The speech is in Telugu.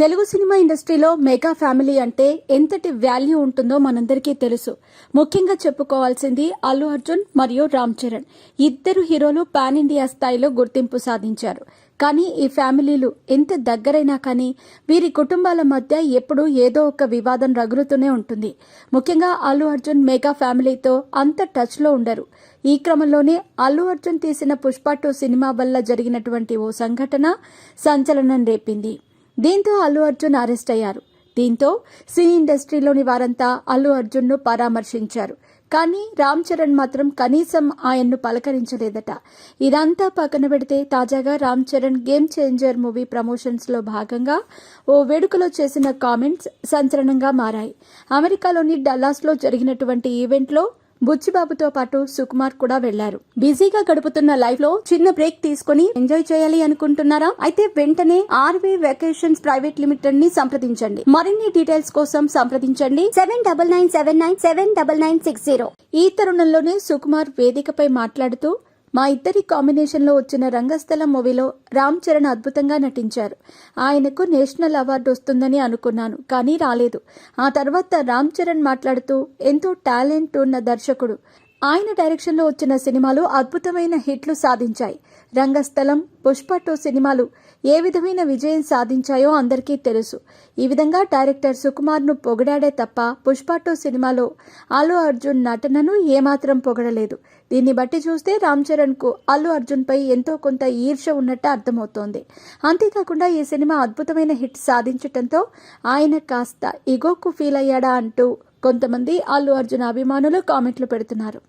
తెలుగు సినిమా ఇండస్ట్రీలో మెగా ఫ్యామిలీ అంటే ఎంతటి వాల్యూ ఉంటుందో మనందరికీ తెలుసు. ముఖ్యంగా చెప్పుకోవాల్సింది అల్లు అర్జున్ మరియు రామ్ చరణ్. ఇద్దరు హీరోలు పాన్ ఇండియా స్థాయిలో గుర్తింపు సాధించారు. కానీ ఈ ఫ్యామిలీలు ఎంత దగ్గరైనా కానీ వీరి కుటుంబాల మధ్య ఎప్పుడూ ఏదో ఒక వివాదం రగులుతూనే ఉంటుంది. ముఖ్యంగా అల్లు అర్జున్ మెగా ఫ్యామిలీతో అంత టచ్లో ఉండరు. ఈ క్రమంలోనే అల్లు అర్జున్ తీసిన పుష్ప 2 సినిమా వల్ల జరిగినటువంటి ఓ సంఘటన సంచలనం రేపింది. దీంతో అల్లు అర్జున్ అరెస్ట్ అయ్యారు. దీంతో సినీ ఇండస్ట్రీలోని వారంతా అల్లు అర్జున్ను పరామర్శించారు. కానీ రామ్ చరణ్ మాత్రం కనీసం ఆయన్ను పలకరించలేదట. ఇదంతా పక్కన పెడితే తాజాగా Ram Charan game changer movie promotions లో భాగంగా ఓ వేడుకలో చేసిన కామెంట్స్ సంచలనంగా మారాయి. అమెరికాలోని డల్లాస్ లో జరిగినటువంటి ఈవెంట్ లో బుచ్చిబాబుతో పాటు సుకుమార్ కూడా వెళ్లారు. బిజీగా గడుపుతున్న లైఫ్ లో చిన్న బ్రేక్ తీసుకుని ఎంజాయ్ చేయాలి అనుకుంటున్నారా? అయితే వెంటనే ఆర్వే వెకేషన్స్ ప్రైవేట్ లిమిటెడ్ ని సంప్రదించండి. మరిన్ని డీటెయిల్స్ కోసం సంప్రదించండి 7997979960. ఈ తరుణంలోనే సుకుమార్ వేదికపై మాట్లాడుతూ, మా ఇద్దరి కాంబినేషన్ లో వచ్చిన రంగస్థలం మూవీలో రామ్ చరణ్ అద్భుతంగా నటించారు. ఆయనకు నేషనల్ అవార్డు వస్తుందని అనుకున్నాను, కానీ రాలేదు. ఆ తర్వాత రామ్ చరణ్ మాట్లాడుతూ, ఎంతో టాలెంట్ ఉన్న దర్శకుడు. ఆయన డైరెక్షన్ లో వచ్చిన సినిమాలు అద్భుతమైన హిట్లు సాధించాయి. రంగస్థలం, పుష్ప 2 సినిమాలు ఏ విధమైన విజయం సాధించాయో అందరికీ తెలుసు. ఈ విధంగా డైరెక్టర్ సుకుమార్ ను పొగిడాడే తప్ప పుష్ప 2 సినిమాలో అల్లు అర్జున్ నటనను ఏమాత్రం పొగడలేదు. దీన్ని బట్టి చూస్తే రామ్ చరణ్ కు అల్లు అర్జున్ పై ఎంతో కొంత ఈర్ష్య ఉన్నట్టు అర్థమవుతోంది. అంతేకాకుండా ఈ సినిమా అద్భుతమైన హిట్ సాధించటంతో ఆయన కాస్త ఇగోకు ఫీల్ అయ్యాడా అంటూ కొంతమంది అల్లు అర్జున్ అభిమానులు కామెంట్లు పెడుతున్నారు.